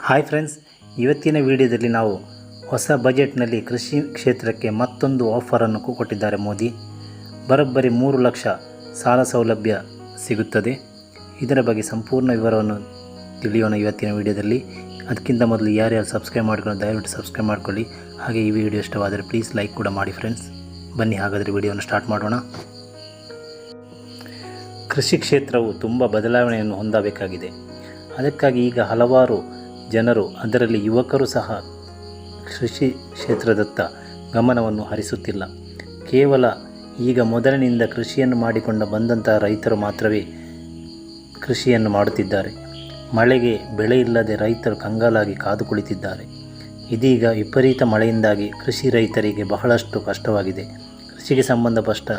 Hi friends, ಇವತ್ತಿನ ವಿಡಿಯೋದಲ್ಲಿ ನಾವು ಹೊಸ ಬಜೆಟ್ನಲ್ಲಿ ಕೃಷಿ ಕ್ಷೇತ್ರಕ್ಕೆ ಮತ್ತೊಂದು ಆಫರನ್ನು ಕೊಟ್ಟಿದ್ದಾರೆ ಮೋದಿ. ಬರೋಬ್ಬರಿ 3 ಲಕ್ಷ ಸಾಲ ಸೌಲಭ್ಯ ಸಿಗುತ್ತದೆ. ಇದರ ಬಗ್ಗೆ ಸಂಪೂರ್ಣ ವಿವರವನ್ನು ತಿಳಿಯೋಣ ಇವತ್ತಿನ ವಿಡಿಯೋದಲ್ಲಿ. ಅದಕ್ಕಿಂತ ಮೊದಲು ಯಾರ್ಯಾರು ಸಬ್ಸ್ಕ್ರೈಬ್ ಮಾಡ್ಕೊಂಡು ದಯವಿಟ್ಟು ಸಬ್ಸ್ಕ್ರೈಬ್ ಮಾಡ್ಕೊಳ್ಳಿ. ಹಾಗೆ ಈ ವಿಡಿಯೋ ಇಷ್ಟವಾದರೆ ಪ್ಲೀಸ್ ಲೈಕ್ ಕೂಡ ಮಾಡಿ ಫ್ರೆಂಡ್ಸ್. ಬನ್ನಿ ಹಾಗಾದರೆ ವಿಡಿಯೋವನ್ನು ಸ್ಟಾರ್ಟ್ ಮಾಡೋಣ. ಕೃಷಿ ಕ್ಷೇತ್ರವು ತುಂಬ ಬದಲಾವಣೆಯನ್ನು ಹೊಂದಬೇಕಾಗಿದೆ. ಅದಕ್ಕಾಗಿ ಈಗ ಹಲವಾರು ಜನರು, ಅದರಲ್ಲಿ ಯುವಕರು ಸಹ ಕೃಷಿ ಕ್ಷೇತ್ರದತ್ತ ಗಮನವನ್ನು ಹರಿಸುತ್ತಿಲ್ಲ. ಕೇವಲ ಈಗ ಮೊದಲಿನಿಂದ ಕೃಷಿಯನ್ನು ಮಾಡಿಕೊಂಡು ಬಂದಂತಹ ರೈತರು ಮಾತ್ರವೇ ಕೃಷಿಯನ್ನು ಮಾಡುತ್ತಿದ್ದಾರೆ. ಮಳೆಗೆ ಬೆಳೆ ಇಲ್ಲದೆ ರೈತರು ಕಂಗಾಲಾಗಿ ಕಾದು ಕುಳಿತಿದ್ದಾರೆ. ಇದೀಗ ವಿಪರೀತ ಮಳೆಯಿಂದಾಗಿ ಕೃಷಿ ರೈತರಿಗೆ ಬಹಳಷ್ಟು ಕಷ್ಟವಾಗಿದೆ. ಕೃಷಿಗೆ ಸಂಬಂಧಪಟ್ಟ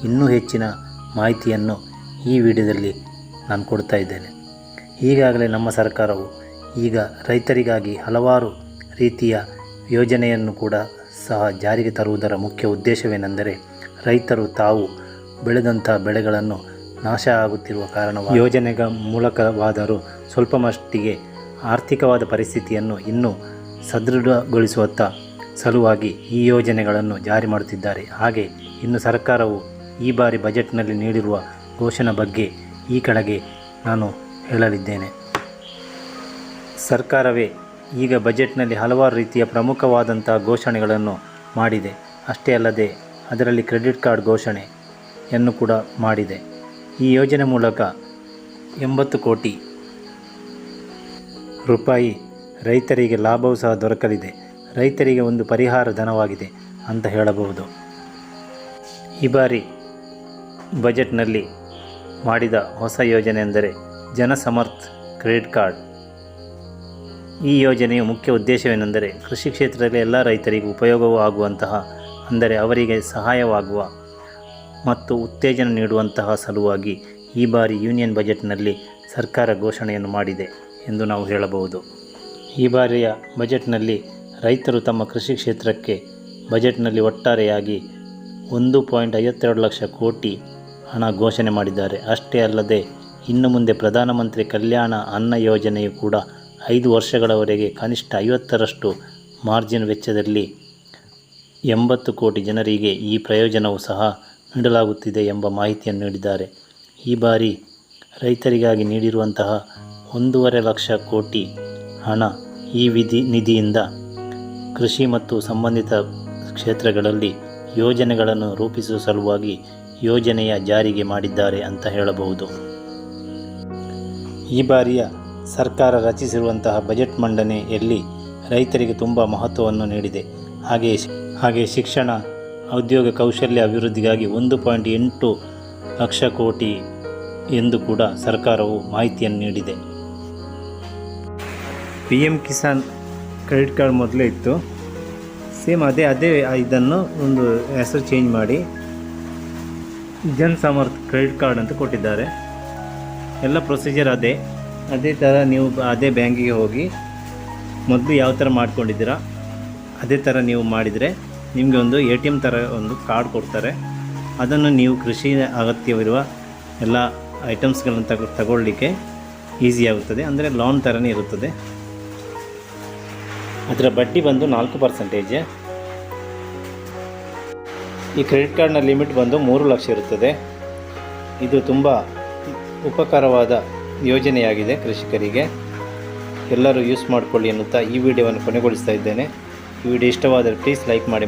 ಇನ್ನೂ ಹೆಚ್ಚಿನ ಮಾಹಿತಿಯನ್ನು ಈ ವಿಡಿಯೋದಲ್ಲಿ ನಾನು ಕೊಡ್ತಾ ಇದ್ದೇನೆ. ಈಗಾಗಲೇ ನಮ್ಮ ಸರ್ಕಾರವು ಈಗ ರೈತರಿಗಾಗಿ ಹಲವಾರು ರೀತಿಯ ಯೋಜನೆಯನ್ನು ಕೂಡ ಸಹ ಜಾರಿಗೆ ತರುವುದರ ಮುಖ್ಯ ಉದ್ದೇಶವೇನೆಂದರೆ, ರೈತರು ತಾವು ಬೆಳೆದಂಥ ಬೆಳೆಗಳನ್ನು ನಾಶ ಆಗುತ್ತಿರುವ ಕಾರಣ ಯೋಜನೆಗಳ ಮೂಲಕವಾದರೂ ಸ್ವಲ್ಪ ಮಟ್ಟಿಗೆ ಆರ್ಥಿಕವಾದ ಪರಿಸ್ಥಿತಿಯನ್ನು ಇನ್ನೂ ಸದೃಢಗೊಳಿಸುವತ್ತ ಸಲುವಾಗಿ ಈ ಯೋಜನೆಗಳನ್ನು ಜಾರಿ ಮಾಡುತ್ತಿದ್ದಾರೆ. ಹಾಗೆ ಇನ್ನು ಸರ್ಕಾರವು ಈ ಬಾರಿ ಬಜೆಟ್ನಲ್ಲಿ ನೀಡಿರುವ ಘೋಷಣೆ ಬಗ್ಗೆ ಈ ಕೆಳಗೆ ನಾನು ಹೇಳಲಿದ್ದೇನೆ. ಸರ್ಕಾರವೇ ಈಗ ಬಜೆಟ್ನಲ್ಲಿ ಹಲವಾರು ರೀತಿಯ ಪ್ರಮುಖವಾದಂಥ ಘೋಷಣೆಗಳನ್ನು ಮಾಡಿದೆ. ಅಷ್ಟೇ ಅಲ್ಲದೆ ಅದರಲ್ಲಿ ಕ್ರೆಡಿಟ್ ಕಾರ್ಡ್ ಘೋಷಣೆಯನ್ನು ಕೂಡ ಮಾಡಿದೆ. ಈ ಯೋಜನೆ ಮೂಲಕ 80 ಕೋಟಿ ರೂಪಾಯಿ ರೈತರಿಗೆ ಲಾಭವೂ ಸಹ ದೊರಕಲಿದೆ. ರೈತರಿಗೆ ಒಂದು ಪರಿಹಾರ ಧನವಾಗಿದೆ ಅಂತ ಹೇಳಬಹುದು. ಈ ಬಾರಿ ಬಜೆಟ್ನಲ್ಲಿ ಮಾಡಿದ ಹೊಸ ಯೋಜನೆ ಎಂದರೆ ಜನಸಮರ್ಥ ಕ್ರೆಡಿಟ್ ಕಾರ್ಡ್. ಈ ಯೋಜನೆಯ ಮುಖ್ಯ ಉದ್ದೇಶವೇನೆಂದರೆ, ಕೃಷಿ ಕ್ಷೇತ್ರದಲ್ಲಿ ಎಲ್ಲ ರೈತರಿಗೂ ಉಪಯೋಗವೂ ಆಗುವಂತಹ, ಅಂದರೆ ಅವರಿಗೆ ಸಹಾಯವಾಗುವ ಮತ್ತು ಉತ್ತೇಜನ ನೀಡುವಂತಹ ಸಲುವಾಗಿ ಈ ಬಾರಿ ಯೂನಿಯನ್ ಬಜೆಟ್ನಲ್ಲಿ ಸರ್ಕಾರ ಘೋಷಣೆಯನ್ನು ಮಾಡಿದೆ ಎಂದು ನಾವು ಹೇಳಬಹುದು. ಈ ಬಾರಿಯ ಬಜೆಟ್ನಲ್ಲಿ ರೈತರು ತಮ್ಮ ಕೃಷಿ ಕ್ಷೇತ್ರಕ್ಕೆ ಬಜೆಟ್ನಲ್ಲಿ ಒಟ್ಟಾರೆಯಾಗಿ 1.52 ಲಕ್ಷ ಕೋಟಿ ಹಣ ಘೋಷಣೆ ಮಾಡಿದ್ದಾರೆ. ಅಷ್ಟೇ ಅಲ್ಲದೆ ಇನ್ನು ಮುಂದೆ ಪ್ರಧಾನಮಂತ್ರಿ ಕಲ್ಯಾಣ ಅನ್ನ ಯೋಜನೆಯು ಕೂಡ 5 ವರ್ಷಗಳವರೆಗೆ ಕನಿಷ್ಠ 50ರಷ್ಟು ಮಾರ್ಜಿನ್ ವೆಚ್ಚದಲ್ಲಿ 80 ಕೋಟಿ ಜನರಿಗೆ ಈ ಪ್ರಯೋಜನವೂ ಸಹ ನೀಡಲಾಗುತ್ತಿದೆ ಎಂಬ ಮಾಹಿತಿಯನ್ನು ನೀಡಿದ್ದಾರೆ. ಈ ಬಾರಿ ರೈತರಿಗಾಗಿ ನೀಡಿರುವಂತಹ 1.5 ಲಕ್ಷ ಕೋಟಿ ಹಣ ಈ ನಿಧಿಯಿಂದ ಕೃಷಿ ಮತ್ತು ಸಂಬಂಧಿತ ಕ್ಷೇತ್ರಗಳಲ್ಲಿ ಯೋಜನೆಗಳನ್ನು ರೂಪಿಸುವ ಸಲುವಾಗಿ ಯೋಜನೆಯ ಜಾರಿಗೆ ಮಾಡಿದ್ದಾರೆ ಅಂತ ಹೇಳಬಹುದು. ಈ ಬಾರಿಯ ಸರ್ಕಾರ ರಚಿಸಿರುವಂತಹ ಬಜೆಟ್ ಮಂಡನೆಯಲ್ಲಿ ರೈತರಿಗೆ ತುಂಬ ಮಹತ್ವವನ್ನು ನೀಡಿದೆ. ಹಾಗೆ ಶಿಕ್ಷಣ, ಉದ್ಯೋಗ, ಕೌಶಲ್ಯ ಅಭಿವೃದ್ಧಿಗಾಗಿ 1.8 ಲಕ್ಷ ಕೋಟಿ ಎಂದು ಕೂಡ ಸರ್ಕಾರವು ಮಾಹಿತಿಯನ್ನು ನೀಡಿದೆ. PM ಕಿಸಾನ್ ಕ್ರೆಡಿಟ್ ಕಾರ್ಡ್ ಮೊದಲೇ ಇತ್ತು, ಸೇಮ್ ಅದೇ ಇದನ್ನು ಒಂದು ಹೆಸರು ಚೇಂಜ್ ಮಾಡಿ ಜನಸಮರ್ಥ ಕ್ರೆಡಿಟ್ ಕಾರ್ಡ್ ಅಂತ ಕೊಟ್ಟಿದ್ದಾರೆ. ಎಲ್ಲ ಪ್ರೊಸೀಜರ್ ಅದೇ ಥರ ನೀವು ಅದೇ ಬ್ಯಾಂಕಿಗೆ ಹೋಗಿ ಮೊದಲು ಯಾವ ಥರ ಮಾಡ್ಕೊಂಡಿದ್ದೀರಾ ಅದೇ ಥರ ನೀವು ಮಾಡಿದರೆ ನಿಮಗೆ ಒಂದು ATM ಥರ ಒಂದು ಕಾರ್ಡ್ ಕೊಡ್ತಾರೆ. ಅದನ್ನು ನೀವು ಕೃಷಿ ಅಗತ್ಯವಿರುವ ಎಲ್ಲ ಐಟಮ್ಸ್ಗಳನ್ನು ತಗೊಳ್ಳಿಕ್ಕೆ ಈಸಿ ಆಗುತ್ತದೆ. ಅಂದರೆ ಲೋನ್ ಥರನೇ ಇರುತ್ತದೆ. ಅದರ ಬಡ್ಡಿ ಬಂದು 4%. ಈ ಕ್ರೆಡಿಟ್ ಕಾರ್ಡ್ನ ಲಿಮಿಟ್ ಬಂದು 3 ಲಕ್ಷ ಇರುತ್ತದೆ. ಇದು ತುಂಬ ಉಪಕಾರವಾದ ಯೋಜನೆಯಾಗಿದೆ ಕೃಷಿಕರಿಗೆ. ಎಲ್ಲರೂ ಯೂಸ್ ಮಾಡಿಕೊಳ್ಳಿ ಎನ್ನುತ್ತಾ ಈ ವಿಡಿಯೋವನ್ನು ಕೊನೆಗೊಳಿಸ್ತಾ ಇದ್ದೇನೆ. ಈ ವಿಡಿಯೋ ಇಷ್ಟವಾದರೆ ಪ್ಲೀಸ್ ಲೈಕ್ ಮಾಡಿ.